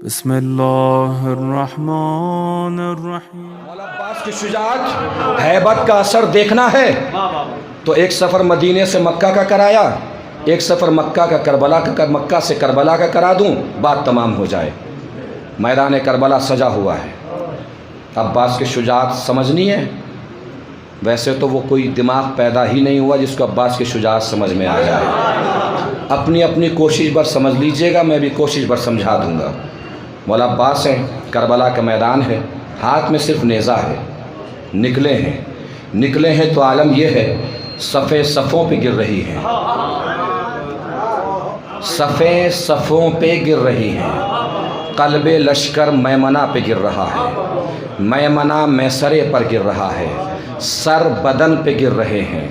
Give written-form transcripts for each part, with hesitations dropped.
बिस्मिल्लाहिर्रहमानिर्रहीम। मौला अब्बास की शुजाअत हैबत का असर देखना है तो एक सफ़र मदीने से मक्का का कराया, एक सफ़र मक्का से करबला का करा दूं, बात तमाम हो जाए। मैदान करबला सजा हुआ है। अब्बास की शुजाअत समझनी है। वैसे तो वो कोई दिमाग पैदा ही नहीं हुआ जिसको अब्बास की शुजाअत समझ में आ जाए। अपनी अपनी कोशिश भर समझ लीजिएगा, मैं भी कोशिश भर समझा दूंगा। मौला अब्बास हैं, करबला का मैदान है, हाथ में सिर्फ नेज़ा है। निकले हैं तो आलम यह है सफ़े सफ़ों पे गिर रही हैं, सफ़े सफ़ों पे गिर रही हैं। क़ल्बे लश्कर मैमना पे गिर रहा है, मैमना मैसरे पर गिर रहा है। सर बदन पे गिर रहे हैं,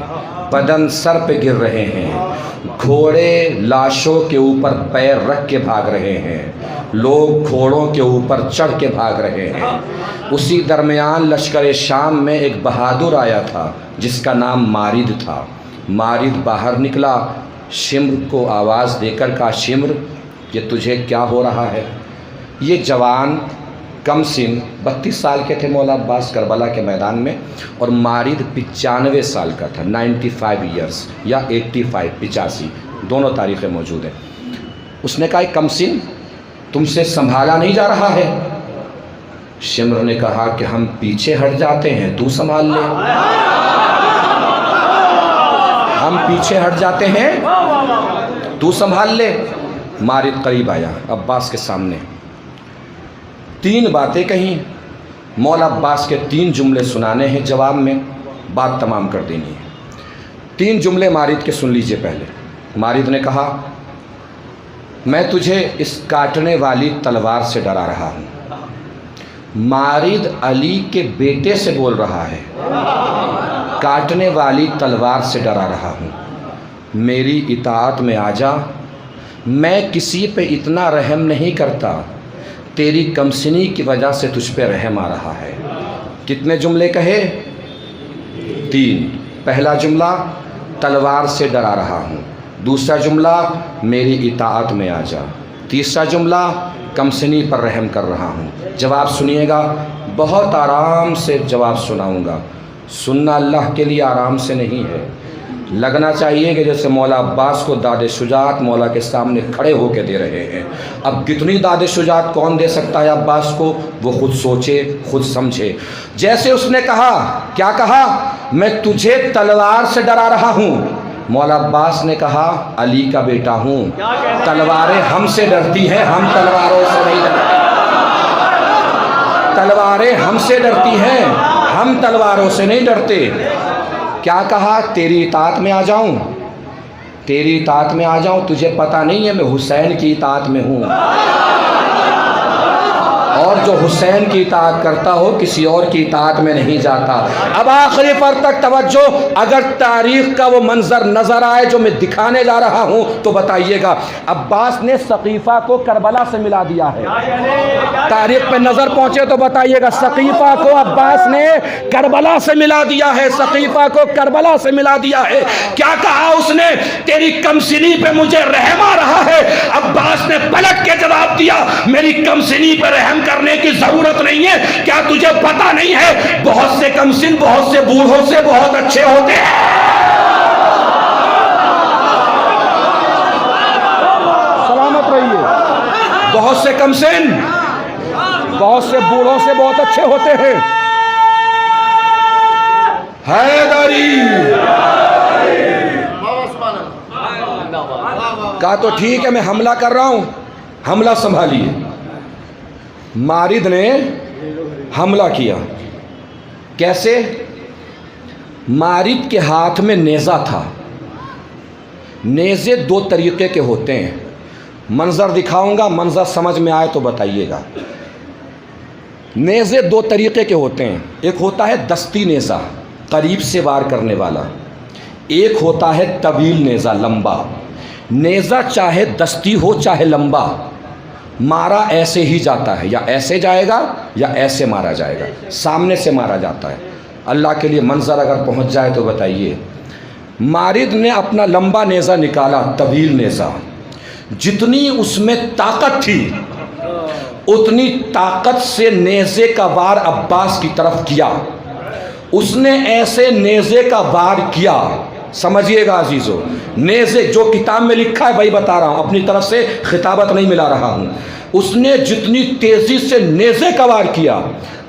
बदन सर पे गिर रहे हैं। घोड़े लाशों के ऊपर पैर रख के भाग रहे हैं, लोग घोड़ों के ऊपर चढ़ के भाग रहे हैं। उसी दरमियान लश्कर शाम में एक बहादुर आया था जिसका नाम मारिद था। मारिद बाहर निकला, शिम्र को आवाज़ देकर कहा, शिम्र ये तुझे क्या हो रहा है। ये जवान कम सिन 32 साल के थे मौला अब्बास करबला के मैदान में, और मारिद 95 साल का था, 95 ईयर्स या 85 85 दोनों तारीख़ें मौजूद हैं। उसने कहा कम सिन तुमसे संभाला नहीं जा रहा है। शिम्र ने कहा कि हम पीछे हट जाते हैं, तू संभाल ले। हम पीछे हट जाते हैं, तू संभाल ले। मारिद करीब आया अब्बास के सामने, 3 बातें कहीं। मौला अब्बास के 3 जुमले सुनाने हैं, जवाब में बात तमाम कर देनी है। 3 जुमले मारिद के सुन लीजिए। पहले मारिद ने कहा, मैं तुझे इस काटने वाली तलवार से डरा रहा हूँ। मारिद अली के बेटे से बोल रहा है, काटने वाली तलवार से डरा रहा हूँ, मेरी इताअत में आ जा। मैं किसी पे इतना रहम नहीं करता, तेरी कमसिनी की वजह से तुझ पे रहम आ रहा है। कितने जुमले कहे? 3। पहला जुमला तलवार से डरा रहा हूँ, दूसरा जुमला मेरी इताअत में आ जा, तीसरा जुमला कमसिनी पर रहम कर रहा हूँ। जवाब सुनिएगा, बहुत आराम से जवाब सुनाऊँगा। सुनना अल्लाह के लिए आराम से नहीं है, लगना चाहिए कि जैसे मौला अब्बास को दादे शुजाअत मौला के सामने खड़े होकर दे रहे हैं। अब कितनी दादे शुजाअत कौन दे सकता है अब्बास को, वो खुद सोचे, खुद समझे। जैसे उसने कहा, क्या कहा, मैं तुझे तलवार से डरा रहा हूँ। मौला अब्बास ने कहा, अली का बेटा हूँ, तलवारें हमसे डरती हैं, हम तलवारों से नहीं डरते। तलवारें हमसे डरती हैं, हम तलवारों से नहीं डरते। क्या कहा, तेरी इताअत में आ जाऊं, तेरी इताअत में आ जाऊं। तुझे पता नहीं है मैं हुसैन की इताअत में हूँ, और जो हुसैन की इताअत करता हो किसी और की इताअत में नहीं जाता। अब आखिरी पर तक तवज्जो, अगर तारीख़ का वो मंजर नज़र आए जो मैं दिखाने जा रहा हूँ तो बताइएगा। अब्बास ने सकीफ़ा को करबला से मिला दिया है। तारीख़ पे नज़र पहुँचे तो बताइएगा, सकीफ़ा को अब्बास ने करबला से मिला दिया है, सकीफ़ा को करबला से मिला दिया है। क्या कहा उसने, तेरी कमसिनी पे मुझे रहम आ रहा है। अब्बास ने पलट के जवाब दिया, मेरी कमसिनी पे रहम करने की जरूरत नहीं है। क्या तुझे पता नहीं है, बहुत से कमसिन बहुत से बूढ़ों से बहुत अच्छे होते हैं। सलामत रहिए। बहुत से कमसिन बहुत से बूढ़ों से बहुत अच्छे होते हैं। हैदरी कहा तो ठीक है, मैं हमला कर रहा हूं, हमला संभालिए। मारिद ने हमला किया। कैसे? मारिद के हाथ में नेज़ा था। नेज़े 2 तरीक़े के होते हैं, मंज़र दिखाऊंगा, मंज़र समझ में आए तो बताइएगा। नेज़े 2 तरीक़े के होते हैं, एक होता है दस्ती नेज़ा, करीब से वार करने वाला, एक होता है तवील नेज़ा, लंबा। नेज़ा चाहे दस्ती हो चाहे लंबा, मारा ऐसे ही जाता है, या ऐसे जाएगा या ऐसे मारा जाएगा, सामने से मारा जाता है। अल्लाह के लिए मंजर अगर पहुंच जाए तो बताइए। मारिद ने अपना लंबा नेज़ा निकाला, तवील नेज़ा, जितनी उसमें ताकत थी उतनी ताकत से नेज़े का वार अब्बास की तरफ किया। उसने ऐसे नेज़े का वार किया, समझिएगा अजीज़ों, नेज़े जो किताब में लिखा है वही बता रहा हूँ, अपनी तरफ से खिताबत नहीं मिला रहा हूँ। उसने जितनी तेज़ी से नेज़े का वार किया,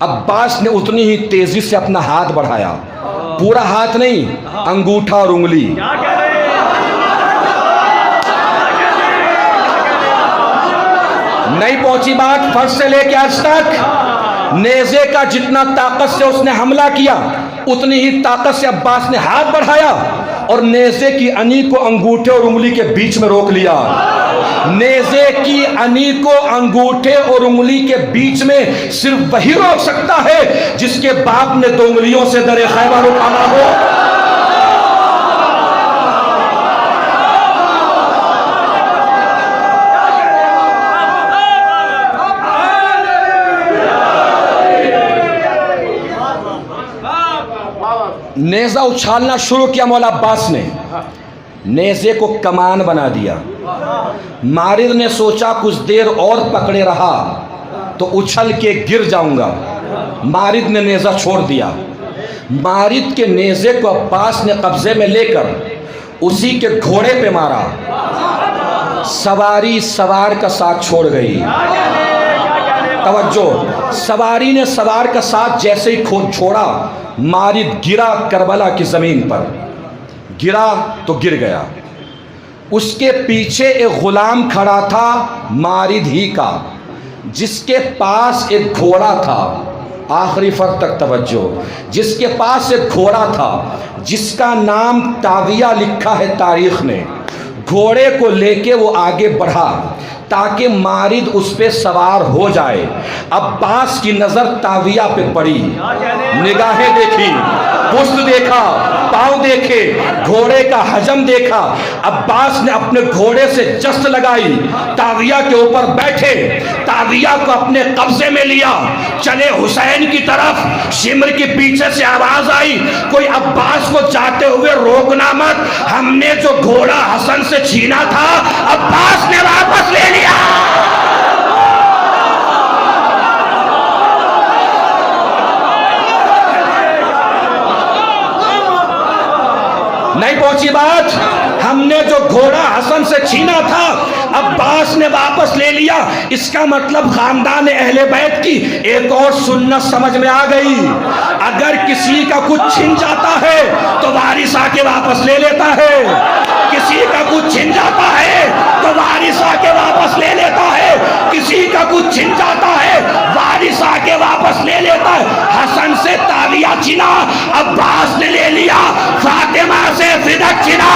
अब्बास ने उतनी ही तेज़ी से अपना हाथ बढ़ाया। पूरा हाथ नहीं, अंगूठा और उंगली। नहीं पहुंची बात फर्श से लेके आज तक। नेज़े का जितना ताकत से उसने हमला किया, उतनी ही ताकत से अब्बास ने हाथ बढ़ाया और नेज़े की अनी को अंगूठे और उंगली के बीच में रोक लिया। नेज़े की अनी को अंगूठे और उंगली के बीच में सिर्फ वही रोक सकता है जिसके बाप ने 2 उंगलियों से दरे खैबर उठाना हो। नेज़ा उछालना शुरू किया मौला अब्बास ने, नेज़े को कमान बना दिया। मारिद ने सोचा कुछ देर और पकड़े रहा तो उछल के गिर जाऊंगा। मारिद ने नेज़ा छोड़ दिया। मारिद के नेज़े को अब्बास ने कब्जे में लेकर उसी के घोड़े पे मारा। सवारी सवार का साथ छोड़ गई। तवज्जो, सवारी ने सवार का साथ जैसे ही खोद छोड़ा, मारिद गिरा करबला की ज़मीन पर। गिरा तो गिर गया। उसके पीछे एक ग़ुलाम खड़ा था, मारिद ही का, जिसके पास एक घोड़ा था। आखिरी फ़र्क तक तवज्जो, जिसके पास एक घोड़ा था जिसका नाम ताविया लिखा है तारीख़ ने। घोड़े को लेके वो आगे बढ़ा ताकि मारिद उस पे सवार हो जाए। अब्बास की नज़र ताविया पे पड़ी, निगाहें देखी, पुश्त देखा, पाँव देखे, घोड़े का हजम देखा। अब्बास ने अपने घोड़े से जस्त लगाई, ताविया के ऊपर बैठे, ताविया को अपने कब्जे में लिया, चले हुसैन की तरफ। शिमर के पीछे से आवाज़ आई, कोई अब्बास को जाते हुए रोकना मत, हमने जो घोड़ा हसन से छीना था अब्बास ने वापस ले लिया। नहीं पहुंची बात। हमने जो घोड़ा हसन से छीना था अब्बास ने वापस ले लिया। इसका मतलब खानदान अहले बैत की एक और सुन्नत समझ में आ गई। अगर किसी का कुछ छिन जाता है तो वारिस आके वापस ले लेता है। किसी का कुछ छिन जाता है तो वारिस आके वापस ले लेता है। किसी का कुछ छिन जाता है वारिस आके वापस ले लेता है। हसन से ताविया छिना, अब्बास ने ले लिया। फातिमा से फिदक छिना।